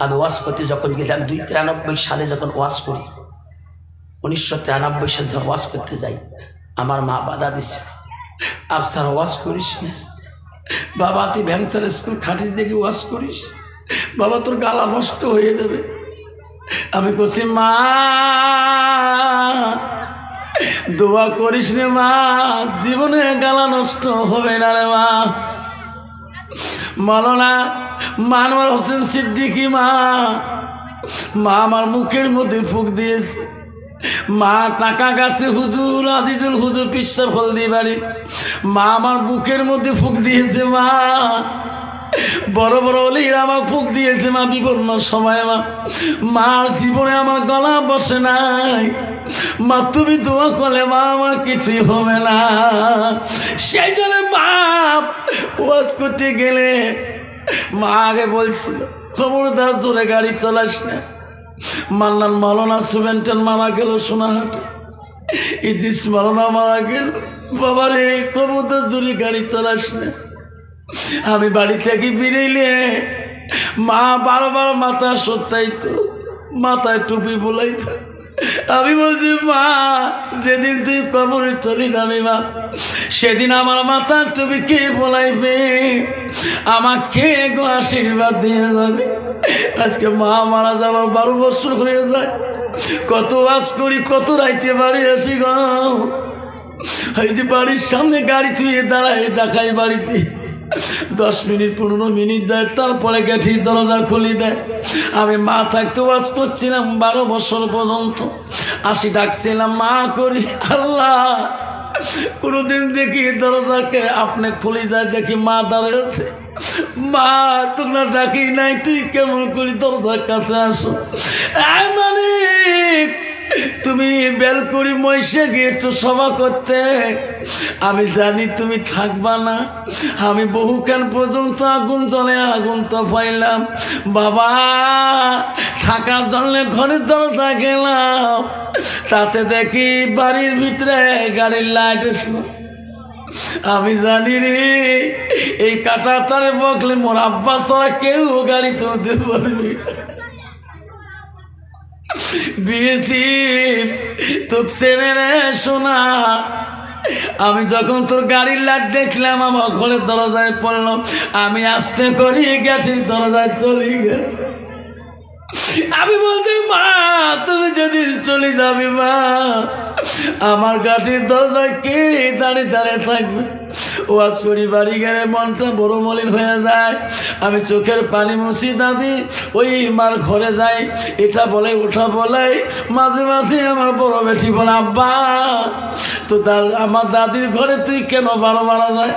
আমি ওয়াজ করতে যখন গেলাম 1993 সালে যখন ওয়াজ করি, 1993 সালে যখন ওয়াজ করতে যাই, আমার মা বাধা দিচ্ছে, আফসার ওয়াজ করিস না বাবা, তুই ভ্যাংসার স্কুল খাটিস দেখে ওয়াজ করিস, বাবা তোর গালা নষ্ট হয়ে যাবে। আমি বলছি মা দোয়া করিস রে মা, জীবনে গালা নষ্ট হবে না রে মা। মাওলানা মানওয়ার হোসেন সিদ্দিকী মা আমার মুখের মধ্যে ফুঁক দিয়েছে। মা টাকা গাছে হুজুর আজিজুল হুজুর পিস্তা ফল দিয়ে বাড়ি, মা আমার বুকের মধ্যে ফুঁক দিয়েছে। মা বড় বড় অলির আমার ফুঁক দিয়েছে মা বিপন্ন সময়। মার জীবনে আমার গলা বসে নাই মা, তুমি দোয়া করলে মা আমার কিছুই হবে না। সেই জন্য বাপ ওয়াজ করতে গেলে মা আগে বলছিল খবরদার জোরে গাড়ি চালাস না। মান্নান মাওলানা সুবেন্টান মারা গেল সোনাহাটে, ইদ্রিস মাওলানা মারা গেল, বাবারে খবরদার জোরে গাড়ি চালাস না। আমি বাড়ি থেকে বেরোইলে মা বারবার মাথা সত্যাইতো, মাথায় টুপি বোলাইতো। আমি বলছি মা যেদিন তুই কবরে চলে যাবি মা, সেদিন আমার মাথার টুপি কে বোলাইবে, আমাকে গো আশীর্বাদ দিয়ে যাবে। আজকে মা মারা যাওয়ার 12 বছর হয়ে যায়, কত ওয়াজ করি, কত রাইতে বাড়ি আসি গো। এই যে বাড়ির সামনে গাড়ি থুয়ে দাঁড়ায় ডাকাই বাড়িতে 10 মিনিট 15 মিনিট যায়, তারপরে গেঠি দরজা খুলি দেয়। আমি মা থাকতে ওয়াজ করছিলাম 12 বছর পর্যন্ত, আসি ডাকছিলাম মা করি, আল্লাহ কোনোদিন দেখি দরজাকে আপনি খুলে যায়, দেখি মা দাঁড়িয়ে আছে। মা তোমরা ডাকি নাই, তুই কেমন করি দরজার কাছে আসো। মানে তুমি বেল করি মহিষে গিয়েছো সভা করতে, আমি জানি তুমি থাকবা না। আমি বহুখান পর্যন্ত আগুন জ্বলে, আগুন তো পাইলাম বাবা, থাকার জন্য ঘরের দরজা গেলাম, তাতে দেখি বাড়ির ভিতরে গাড়ির লাইট এসলো। আমি জানি রে এই কাটা তারে বকলে মোর আব্বা ছাড়া কেউ গাড়ি তুলতে পারবি না। বিয়েছি তোর ছেলে রে শোনা, আমি যখন তোর গাড়ির লাইট দেখলাম আমার ঘরের দরজায় পড়লো, আমি আস্তে করি গেছির দরজায় চলে গেল। আমি বলছি মা তুমি যদি চলে যাবে মা, আমার গাড়ির দরজায় কে দাঁড়িয়ে দাঁড়িয়ে থাকবে। ওয়াজ করি বাড়ি গেলে মনটা বড় মলিন হয়ে যায়। আমি চোখের পানি মুছি দাদি ওই মার ঘরে যাই, এটা বলে ওটা বলে, মাঝে মাঝে আমার বড় বেটি বলে আব্বা তো আমার দাদির ঘরে তুই কেন মারা যায়,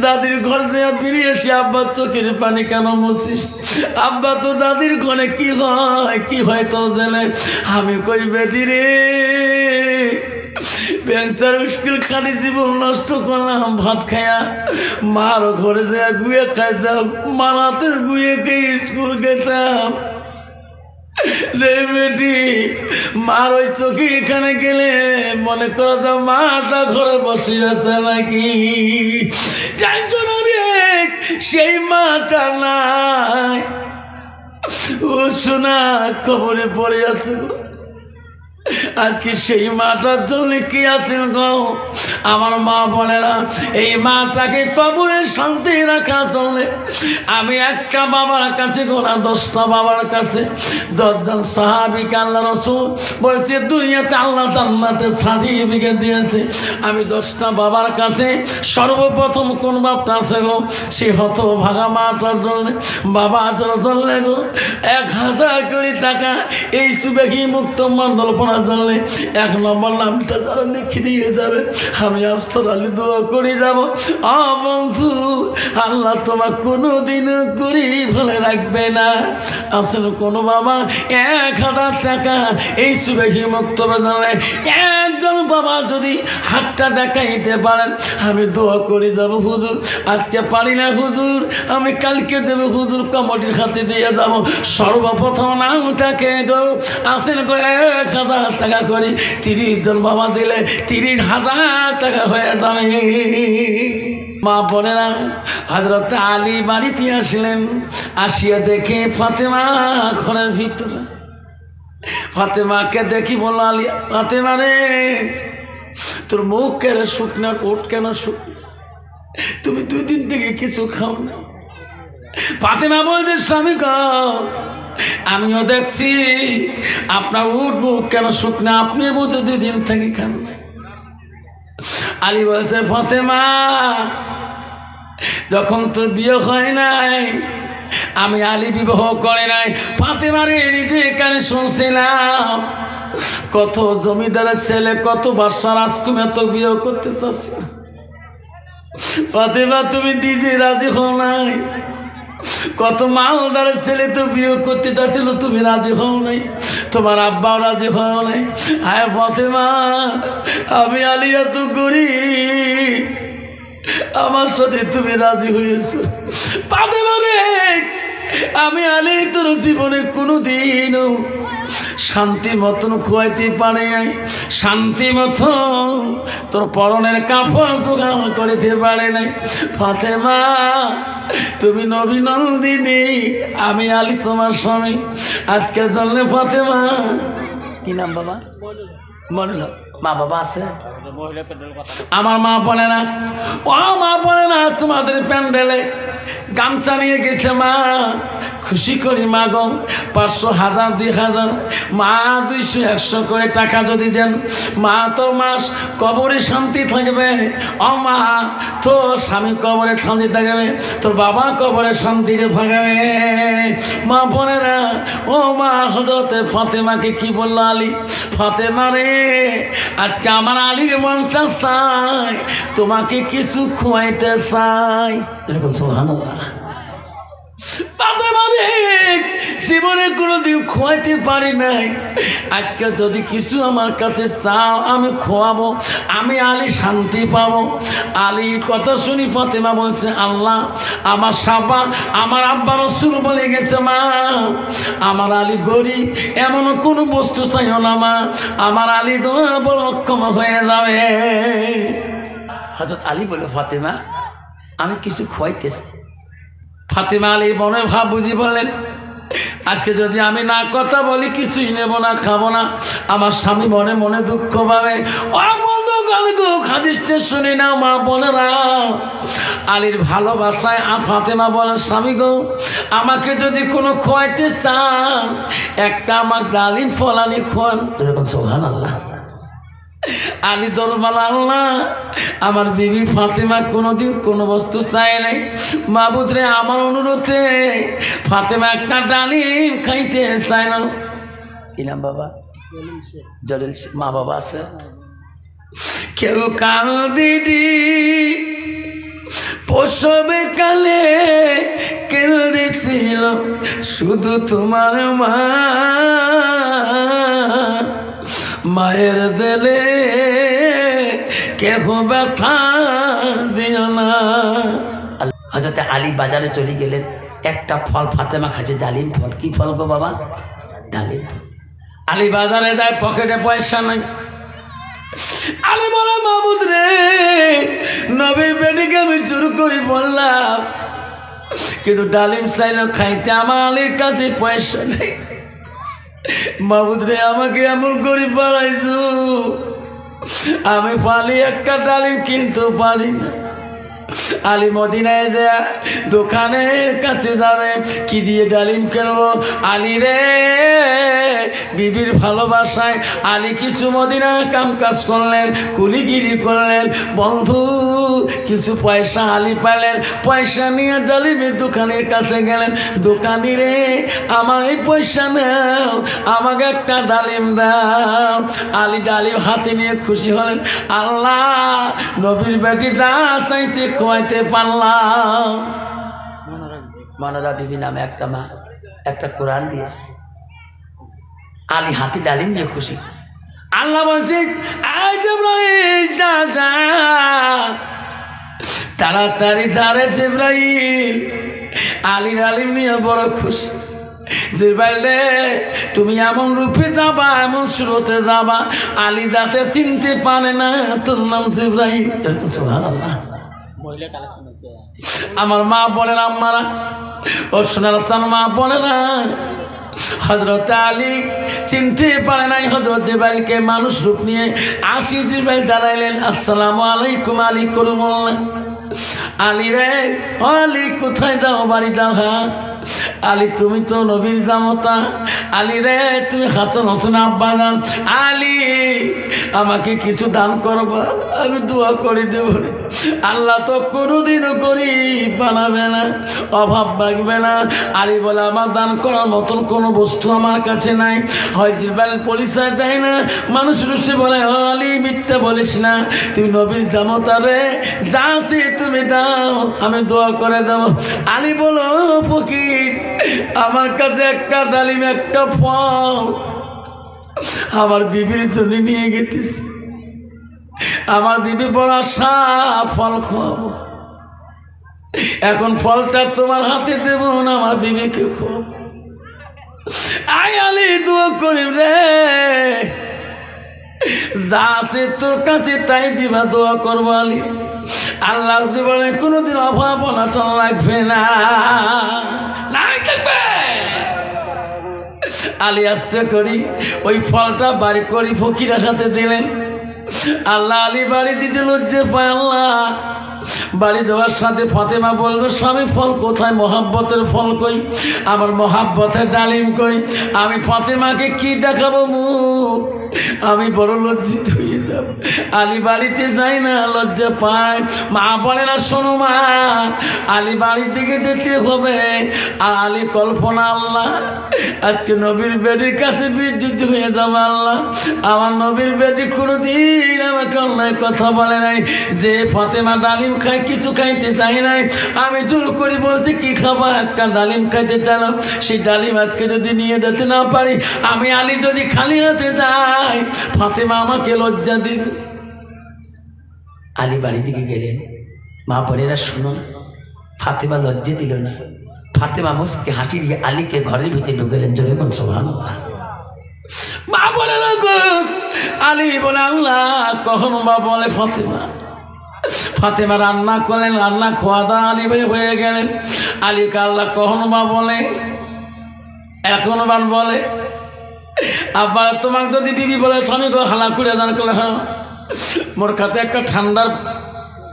দাদির ঘরে যে ফিরে এসে আব্বার চোখের পানি কেন মুছিস, আব্বা তো দাদির ঘরে কি হয় তোর জেলে। আমি কই বেটি রে ব্যাংচার স্কুল খাটি জীবন নষ্ট করলাম ভাত খায়া, মার ঘরে যা গুয়ে খাইতাম, মার হাতের গুয়ে খেয়ে স্কুল খেতাম রে বেটি। মার ওই চোখে এখানে গেলে মনে করা যায় মাটা ঘরে বসে আছে নাকি, সেই মাটা নাই, ও শোনা কবরে পড়ে আছে গো। আজকে সেই মাটার জন্য কি আছেন গো আমার মা বলে না, এই মাটাকে কবরে শান্তি রাখার জন্য আমি একটা বাবার কাছে গোনা 10টা বাবার কাছে 10 জন সাহাবীকে আল্লাহ রাসূল বলছে দুনিয়াতে আল্লাহ জান্নাতে সার্টিফিকেট দিয়েছে। আমি 10টা বাবার কাছে সর্বপ্রথম কোন বাপটা আছে গো, সে হতভাগা মাটার জন্য, বাবাটার জন্য গো 1000 কোটি টাকা এই সুবেগী মুক্ত মণ্ডল পড়ার জন্য 1 নম্বর নামটা যারা লিখে দিয়ে যাবে, আমি আফসার আলী দোয়া করে যাব, বন্ধু আল্লাহ তোমার কোনোদিন করি ফেলে রাখবে না। আসলে কোনো বাবা 1000 টাকা এই সুবেগী মুক্ত জানায়, একজন বাবা যদি হাতটা দেখাইতে পারেন আমি দোয়া করে যাব, হুজুর আজকে পারি না হুজুর, আমি কালকে দেবো হুজুর, কমিটির হাতে দিয়ে যাব। সর্বপ্রথম নামটাকে গো আসেন গো 1000 টাকা করে 30 জন বাবা দিলে 30,000 টাকা হয়ে যাবে। মা বোনেরা, হযরত আলী বাড়িতে আসলেন। আসিয়া দেখে ফাতেমা ঘরের ভিতরে। ফাতেমাকে দেখি বলল, আলী, ফাতেমা রে, তোর মুখ কেন শুকনা, ওঠ কেন শুকনা? তুমি 2 দিন থেকে কিছু খাও না। ফাতেমা বলছে, স্বামী গো, আমিও দেখছি আপনার উঠ মুখ কেন শুকনা, আপনি বুঝে 2 দিন থেকে খান না। আলী বলছে, ফাতেমা, যখন তোর বিয়ে হয় নাই, আমি আলী বিবাহ করে নাই। ফাতেমারে নিজে কানে শুনছিলাম কত জমিদারের ছেলে, কত বাদশার রাজকুমার তো বিয়ে করতে চাচ্ছি। ফাতেমা, তুমি নিজে রাজি হও নাই। কত মালদারের ছেলে তো বিয়ে করতে চাচ্ছিল, তুমি রাজি হও নাই, তোমার আব্বাও রাজি হও নাই। হায় ফাতেমা, আমি আলী এত গরিব, আমার সাথে তুমি রাজি হয়েছো। ফাতেমা রে, আমি আলী তোর জীবনে কোনোদিনও শান্তি মতন খুয়াইতে পারে নাই, শান্তি মতন তোর পরনের কাপড় জোগাড় করিতে পারে নাই। ফাতেমা, তুমি নবী নন্দিনী, আমি আলী তোমার স্বামী। আজকের জন্য ফাতেমা, কি নাম বাবা? মনে না, মা বাবা আছে? আমার মা বলে না, ও মা বলে না, তোমাদের প্যান্ডেলে গামছা নিয়ে গেছে মা, খুশি করি মা গো, 500, 1000, 2000, মা 200, 100 করে টাকা যদি দেন, মা তোর মাস কবরে শান্তি থাকবে। ও মা, তোর স্বামী কবরে শান্তি থাকবে, তোর বাবা কবরে শান্তিতে থাকবে। মা বোনেরা, ও মা, হযরতে ফাতেমাকে কি বলল আলী? ফাতেমা রে, আজকে আমার আলীর মনটা চাই, তোমাকে কিছু খুয়াইতে চাই। এরকম সুবহানাল্লাহ। ফাতেমা রে, জীবনে কোনোদিন খোয়াইতে পারি নাই, আজকে যদি কিছু আমার কাছে চাও আমি খোয়াবো, আমি আলী শান্তি পাবো। আলী কথা শুনি ফাতেমা বলছে, আল্লাহ, আমার সাবা, আমার আব্বা রাসূল বলে গেছে মা, আমার আলী গরিব, এমন কোনো বস্তু চাইও না মা, আমার আলী দোয়া বড় অক্ষম হয়ে যাবে। হযরত আলী বলে, ফাতেমা, আমি কিছু খোয়াইতেছি। ফাতেমা আলীর মনে ভাব বুঝি বলেন, আজকে যদি আমি না কথা বলি, কিছুই নেব না, খাবো না, আমার স্বামী মনে মনে দুঃখ পাবে। হাদিসটা শুনি না মা বোনেরা, আলীর ভালোবাসায় ফাতেমা বলেন, স্বামী গো, আমাকে যদি কোনো খোয়াইতে চান, একটা আমার ডালিম ফল আনি খোয়ান। এরকম সুবহানাল্লাহ। আলী দরবার, আল্লাহ, আমার বিবি ফাতেমা কোনোদিন কোনো বস্তু চায় নাই, মাবুদ রে, আমার অনুরোধে ফাতেমা একটা ডালিম খাইতে চায় না। কি নাম বাবা? জলিল। মা বাবা আছে? কেউ কাল দিদি প্রসবে কালে কেঁদেছিল শুধু তোমার মা, মায়ের দিলে কেহ ব্যথা দিও না। হযরত আলী বাজারে চলে গেলেন, একটা ফল ফাতেমা খাচ্ছে, ডালিম ফল। কি ফল গো বাবা? ডালিম। আলী বাজারে যায়, পকেটে পয়সা নাই। আলী বলে, মাবুদ রে, নবীর বেটিকে আমি চুরি করি বললাম, কিন্তু ডালিম চাইলেও খাইতে আমার আলীর কাছে পয়সা নেই। মাবুদ রে, আমাকে এমন গরিব বানাইছো, আমি পালি একটা ডালিম কিনতে পারি না। আলী মদিনায় যায়, দোকানের কাছে যাবে, কি দিয়ে ডালিম কিনবো? আলী রে, বিবির ভালোবাসায় আলী কিছু মদিনা কাম কাজ করলেন, কুলিগিরি করলেন। বন্ধু, কিছু পয়সা আলী পেলেন, পয়সা নিয়ে ডালিমের দোকানের কাছে গেলেন। দোকানি রে, আমার এই পয়সা নাও, আমাকে একটা ডালিম দাও। আলী ডালিম হাতে নিয়ে খুশি হলেন, আল্লাহ, নবীর বেটি যা চাইছে খোয়াইতে পারলাম। মনোরা বিবি নামে একটা মা একটা কোরআন দিয়েছে, আলী হাতে ডালিম নিয়ে খুশি। আল্লাহ বলছে, আজ যা যা, তাড়াতাড়ি যারে জিবরাইল। আলী ডালিম নিয়ে বড় খুশি। জিবরাইল রে, তুমি এমন রূপে যাবা, এমন সুরতে যাবা, আলী যাতে চিনতে পারে না তোর নাম জিবরাইল। সুবহানাল্লাহ। আমার মা বলেন আম্মারা ও সোনার স্থান মা বলে না হযরত আলী চিনতে পারে নাই হযরত জিবরাইলকে মানুষ রূপ নিয়ে আসি জিবরাইল দাঁড়াইলেন আসসালামু আলাইকুম আলী করে বললেন আলী রে আলী কোথায় যাও বাড়ি যাও হ্যাঁ আলী তুমি তো নবীর জামতা আলী রে তুমি হাসান হোসেন আব্বা জান আলী আমাকে কিছু দান করবা আমি দোয়া করে দেব রে আল্লাহ তো কোনোদিনও গরিব বানাবে না অভাব রাখবে না আলী বলে আমার দান করার মতন কোনো বস্তু আমার কাছে নাই হয় জিবরাইল পরিচয় দেয় না মানুষ রুষে বলে আলী মিথ্যা বলিস না তুমি নবীর জামতা রে যা আছে তুমি দাও আমি দোয়া করে দেব আলী বলো ফকির আমার কাছে একটা ডালিম একটা ফল আমার বিবির জন্য নিয়ে গেতেছি আমার বিবি বড় আশা ফল খাওয়াবো এখন ফলটা তোমার হাতে দেব না আমার বিবিকে খাওয়াবো আয় আলী দোয়া করি রে যা আছে তোর কাছে তাই দিবা দোয়া করবো আলী আল্লাহ জীবনে কোনোদিন অভাব অনাটন লাগবে না থাকবে আলী আস্তে করি ওই ফলটা বাড়ি করি ফকিরের হাতে দিলেন আল্লাহ আলী বাড়ি দিতে লজ্জে পায় আল্লাহ বাড়ি দেওয়ার সাথে ফাতেমা বলবে স্বামী ফল কোথায় মহাব্বতের ফল কই আমার মহাব্বতের ডালিম কই আমি ফাতেমাকে কি দেখাবো মুখ আমি বড় লজ্জিত হয়ে যাব আলী বাড়িতে যাই না লজ্জা পায় মা বলে না শোনো মা আলী বাড়ির দিকে যেতে হবে আর আলী কল্পনা আল্লাহ আজকে নবীর বেটির কাছে বিদ্যুৎ হয়ে যাবে আল্লাহ আমার নবীর বেটি কোনোদিন আমাকে অন্যায় কথা বলে নাই যে ফাতেমা ডালিম খাই কিছু খাইতে চাই নাই আমি জোর করে বলছি কি খাবা একটা ডালিম খাইতে চাইল সেই ডালিম আজকে যদি নিয়ে যেতে না পারি আমি আলী যদি খালি হাতে যাই ফাতেমা আমাকে লজ্জা দিবে আলী বাড়ির দিকে গেলেন মা বোনেরা শুনুন ফাতেমা লজ্জা দিল না ফাতেমা মুসকে হাঁটি দিয়ে আলীকে ঘরের ভিতরে ঢুকেলেন যদি কোন সুবহানাল্লাহ মা বলে না আলী বলে আল্লাহ কখন মা বলে ফাতেমা রান্না করলেন রান্না খোয়া দাওয়া আলী ভাই হয়ে গেলেন আলীকে আল্লাহ কখন বা বলে এখন বার বলে আবার তোমাকে যদি বিবি বলে স্বামী গো হালা করে দান করলে হ্যাঁ মোর খাতে একটা ঠান্ডার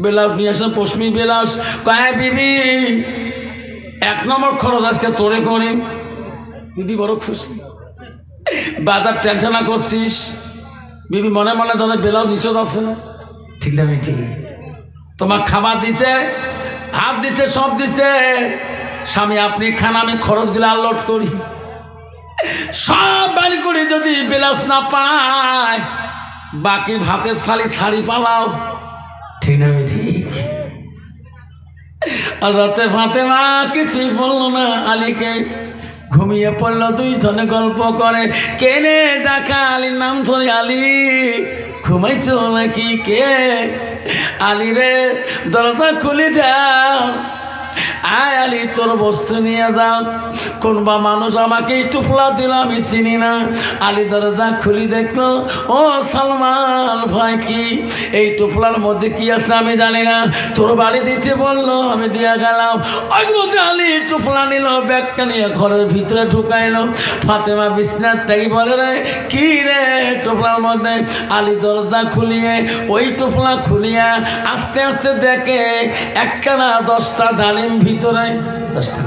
ব্লাউজ নিয়ে আসে পশমি ব্লাউজ কয় বিবি 1 নম্বর খরচ আজকে তোরে করি বিবি বড় খুশি বাজার টেনশন করছিস বিবি মনে মনে তাদের ব্লাউজ নিচত আছে ঠিক না ঠিক তোমার খাবার দিছে হাত দিছে সব দিছে স্বামী আপনি খান আমি খরচগুলো আনলোড করি সব বাড়ি করে যদি ব্লাউজ না পায় বাকি ভাতের শাড়ি পালাও ঠিক না ঠিক রাতে ফাতেমা কিছুই বললো না আলীকে ঘুমিয়ে পড়লো দুইজনে গল্প করে কেনে ডাকা আলীর নাম ধরে আলী ঘুমাইছো নাকি কে আলী রে দরজা খুলে দাও আয় আলী তোর বস্তু নিয়ে যাও কোনবা মানুষ আমাকে টুপলা দিল আমি চিনি না আলী দরজা খুলি দেখলো ও সালমান ভাই কি এই টুপলার মধ্যে কি আছে আমি জানি না তোর বাড়ি দিতে বললো আমি দিয়া গেলাম অগ্রতে আলী টুপলা নিল ব্যাগটা নিয়ে ঘরের ভিতরে ঢুকাইলো ফাতেমা বিছনার থেকে বলে রে কি রে টুপলার মধ্যে আলী দরজা খুলিয়ে ওই টুপলা খুলিয়া আস্তে আস্তে দেখে একটা না 10টা ডালিম ভিতরে 10টা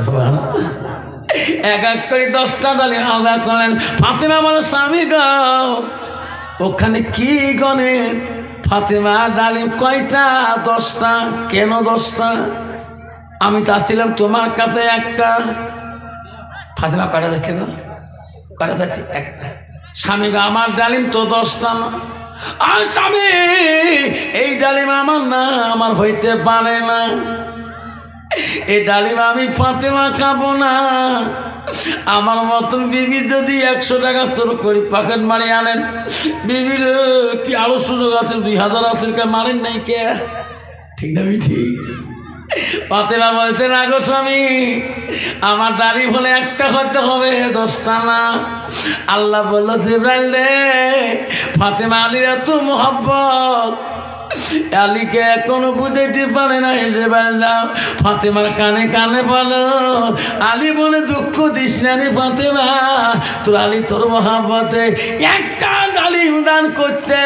এক এক করে 10টা ডালিম আলাদা করলেন ফাতেমা বলো স্বামী গাও ওখানে কি গনে ফাতেমা ডালিম কয়টা 10টা কেন 10টা আমি চাচ্ছিলাম তোমার কাছে একটা ফাতেমা কয়টা যাচ্ছে গো কয়টা যাচ্ছে একটা স্বামী গো আমার ডালিম তো 10টা না আর স্বামী এই ডালিম আমার না আমার হইতে পারে না এই ডালিম আমি ফাতেমা খাবো না আমার মতন বিবি যদি 100 টাকা চোর করি পকেট মারি আনেন বিবির কি আরো সুযোগ আছে 2000 আছে মারেন নাই কে ঠিক না ঠিক ফাতেমা বলছে না গো স্বামী আমার ডালিম হলে একটা হতে হবে 10টা না আল্লাহ বললো জিবরাইল রে ফাতেমা আলীর এত মোহাব্বত আলীকে এখনো বুঝাইতে পারে না যে বান্দা ফাতেমার কানে কানে বলো আলী বলে দুঃখ দিস না রে ফাতেমা তোর আলী তোর মহাব্বতে একটা ডালিম দান করছে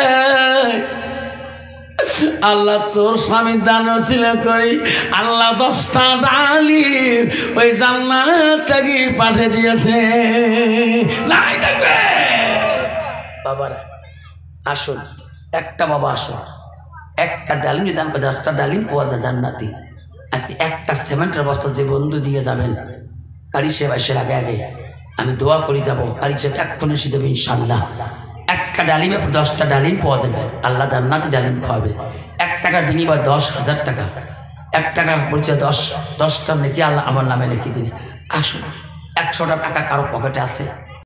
আল্লাহ তোর স্বামী দান ছিল করি আল্লাহ 10টা ডালিম ওই জান্নাত থেকে পাঠিয়ে দিয়েছে নাই থাকবে বাবারা আসুন একটা বাবা আসুন একটা ডালিম দান করে 10টা ডালিম পাওয়া যায় জান্নাতি আজকে একটা সিমেন্টের বস্তা যে বন্ধু দিয়ে যাবেন গাড়ি সেবা এসে আগে আগে আমি দোয়া করি যাবো গাড়ি সেবা এক্ষুনি এসে যাবে ইনশাল্লাহ একটা ডালিমে 10টা ডালিম পাওয়া যাবে আল্লাহ জান্নাতি ডালিম খাওয়াবে 1 টাকার বিনিময় 10,000 টাকা 1 টাকার পরিচয় 10টা নাকি আল্লাহ আমার নামে লিখে দিবে আসুন 100টা টাকা কারো পকেটে আছে